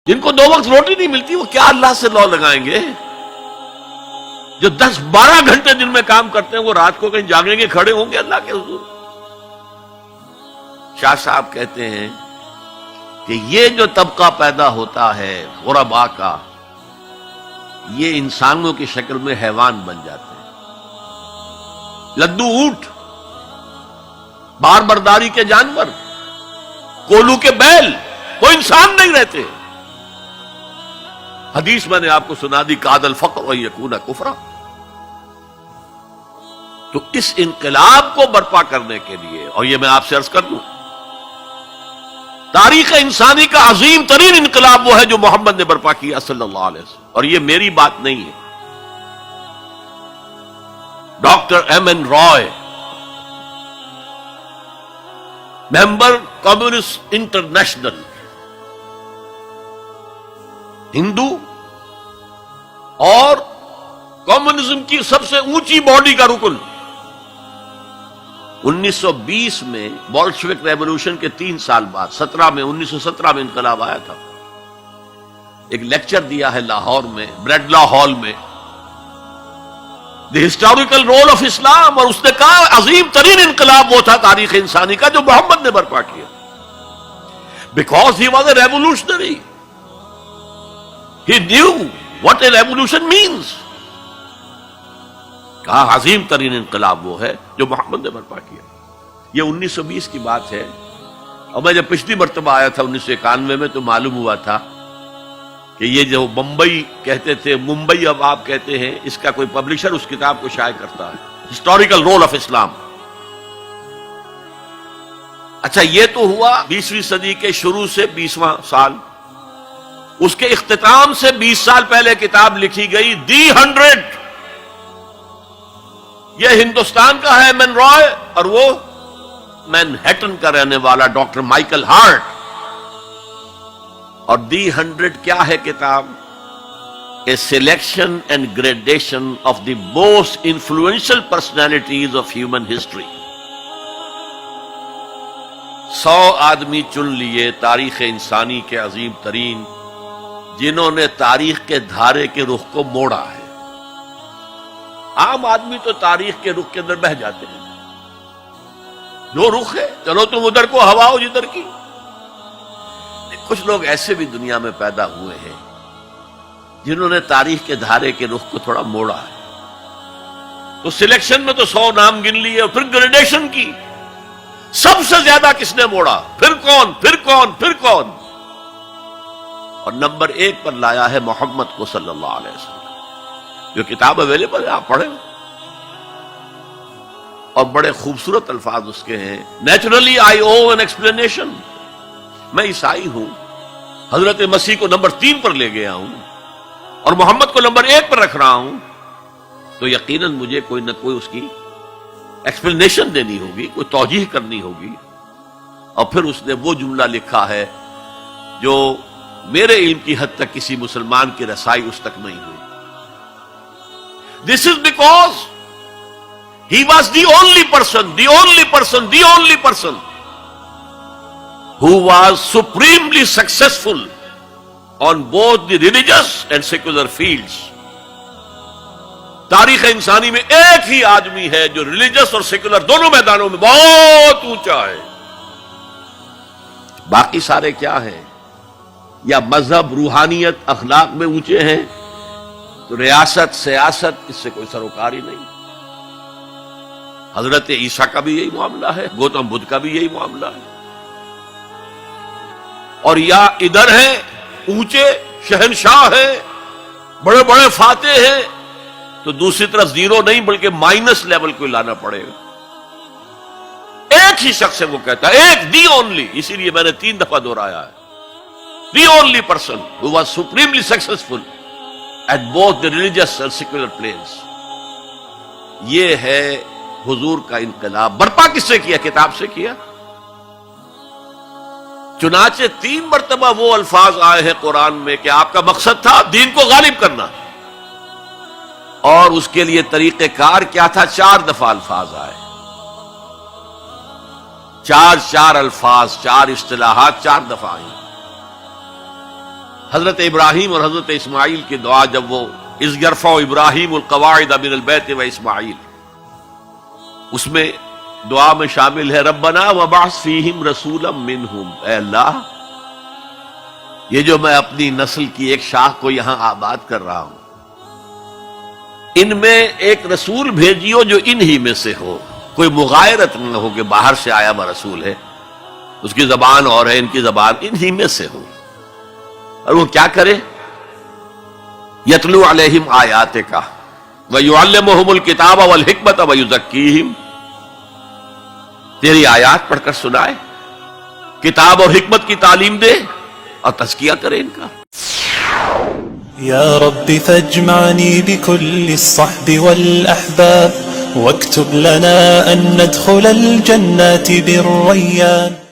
جن کو 2 وقت روٹی نہیں ملتی وہ کیا اللہ سے لو لگائیں گے؟ جو 10-12 گھنٹے دن میں کام کرتے ہیں وہ رات کو کہیں جاگیں گے، کھڑے ہوں گے اللہ کے حضور؟ شاہ صاحب کہتے ہیں کہ یہ جو طبقہ پیدا ہوتا ہے غرباء کا، یہ انسانوں کی شکل میں حیوان بن جاتے ہیں، لدو اونٹ، بار برداری کے جانور، کولو کے بیل، وہ انسان نہیں رہتے۔ حدیث میں نے آپ کو سنا دی، کاد الفقر و یکون کفرا۔ تو اس انقلاب کو برپا کرنے کے لیے، اور یہ میں آپ سے عرض کر دوں، تاریخ انسانی کا عظیم ترین انقلاب وہ ہے جو محمد نے برپا کیا صلی اللہ علیہ وسلم، اور یہ میری بات نہیں ہے۔ Doctor M.N. رائے، ممبر کمیونسٹ انٹرنیشنل، ہندو اور کمیونزم کی سب سے اونچی باڈی کا رکن، 1920 میں بولشوک ریولوشن کے 3 سال بعد 1917 میں انقلاب آیا تھا، ایک لیکچر دیا ہے لاہور میں، بریڈلا ہال میں، دی ہسٹوریکل رول آف اسلام، اور اس نے کہا عظیم ترین انقلاب وہ تھا تاریخ انسانی کا جو محمد نے برپا کیا، because he was a revolutionary, he knew what a revolution means. کہا عظیم ترین انقلاب وہ ہے جو محمد نے برپا کیا۔ یہ 1920 کی بات ہے، اور میں جب پچھلی مرتبہ آیا تھا 1991 میں تو معلوم ہوا تھا کہ یہ جو بمبئی کہتے تھے، ممبئی اب آپ کہتے ہیں، اس کا کوئی پبلشر اس کتاب کو شائع کرتا ہے، ہسٹوریکل رول آف اسلام۔ اچھا، یہ تو ہوا 20ویں صدی کے شروع سے 20واں سال، اس کے اختتام سے 20 سال پہلے کتاب لکھی گئی دی 100، یہ ہندوستان کا ہے M.N. رائے، اور وہ مینہٹن کا رہنے والا ڈاکٹر مائیکل ہارٹ۔ اور دی 100 کیا ہے کتاب؟ A selection and gradation of the most influential personalities of human history. 100 آدمی چن لیے تاریخ انسانی کے عظیم ترین، جنہوں نے تاریخ کے دھارے کے رخ کو موڑا ہے۔ عام آدمی تو تاریخ کے رخ کے اندر بہہ جاتے ہیں، جو رخ ہے چلو تم ادھر کو ہوا ہو جدھر کی۔ کچھ لوگ ایسے بھی دنیا میں پیدا ہوئے ہیں جنہوں نے تاریخ کے دھارے کے رخ کو تھوڑا موڑا ہے۔ تو سلیکشن میں تو 100 نام گن لیے، اور پھر گریڈیشن کی، سب سے زیادہ کس نے موڑا، پھر کون پھر کون پھر کون، اور نمبر 1 پر لایا ہے محمد کو صلی اللہ علیہ وسلم۔ جو کتاب اویلیبل ہے آپ پڑھیں، اور بڑے خوبصورت الفاظ اس کے ہیں۔ Naturally I O an explanation, میں عیسائی ہوں، حضرت مسیح کو نمبر 3 پر لے گیا ہوں اور محمد کو نمبر 1 پر رکھ رہا ہوں، تو یقیناً مجھے کوئی نہ کوئی اس کی ایکسپلینیشن دینی ہوگی، کوئی توجیہ کرنی ہوگی۔ اور پھر اس نے وہ جملہ لکھا ہے جو میرے علم کی حد تک کسی مسلمان کی رسائی اس تک نہیں ہوئی۔ This is because he was the only person who was supremely successful on both the religious and secular fields. تاریخ انسانی میں ایک ہی آدمی ہے جو ریلیجس اور سیکولر دونوں میدانوں میں بہت اونچا ہے۔ باقی سارے کیا ہیں؟ یا مذہب، روحانیت، اخلاق میں اونچے ہیں، تو ریاست، سیاست، اس سے کوئی سروکار ہی نہیں۔ حضرت عیسیٰ کا بھی یہی معاملہ ہے، گوتم بدھ کا بھی یہی معاملہ ہے۔ اور یا ادھر ہیں اونچے شہنشاہ ہیں، بڑے بڑے فاتح ہیں، تو دوسری طرف زیرو نہیں بلکہ مائنس لیول کو لانا پڑے گا۔ ایک ہی شخص ہے، وہ کہتا ہے ایک، دی اونلی، اسی لیے میں نے 3 دفعہ دہرایا ہے، the only person who was supremely successful at both the religious and secular planes۔ یہ ہے حضور کا انقلاب۔ برپا کس سے کیا؟ کتاب سے کیا۔ چنانچہ 3 مرتبہ وہ الفاظ آئے ہیں قرآن میں کہ آپ کا مقصد تھا دین کو غالب کرنا، اور اس کے لیے طریقہ کار کیا تھا؟ 4 دفعہ الفاظ آئے، 4 الفاظ، 4 اصطلاحات 4 دفعہ آئی۔ حضرت ابراہیم اور حضرت اسماعیل کی دعا جب وہ اذ یرفع ابراہیم القواعد من البیت و اسماعیل، اس میں دعا میں شامل ہے ربنا وابعث فیہم رسولا منہم، اے اللہ یہ جو میں اپنی نسل کی ایک شاخ کو یہاں آباد کر رہا ہوں، ان میں ایک رسول بھیجیو جو انہی میں سے ہو، کوئی مغایرت نہ ہو کہ باہر سے آیا ہوا رسول ہے، اس کی زبان اور ہے، ان کی زبان انہی میں سے ہو، اور وہ کیا کرے؟ یتلو علیہم آیاتک ویعلمہم الکتاب والحکمت ویزکیہم، تیری آیات پڑھ کر سنائے، کتاب اور حکمت کی تعلیم دے اور تزکیہ کرے ان کا۔ یا رب فاجمعنی بكل الصحب والأحباب واكتب لنا أن ندخل الجنات بالريان۔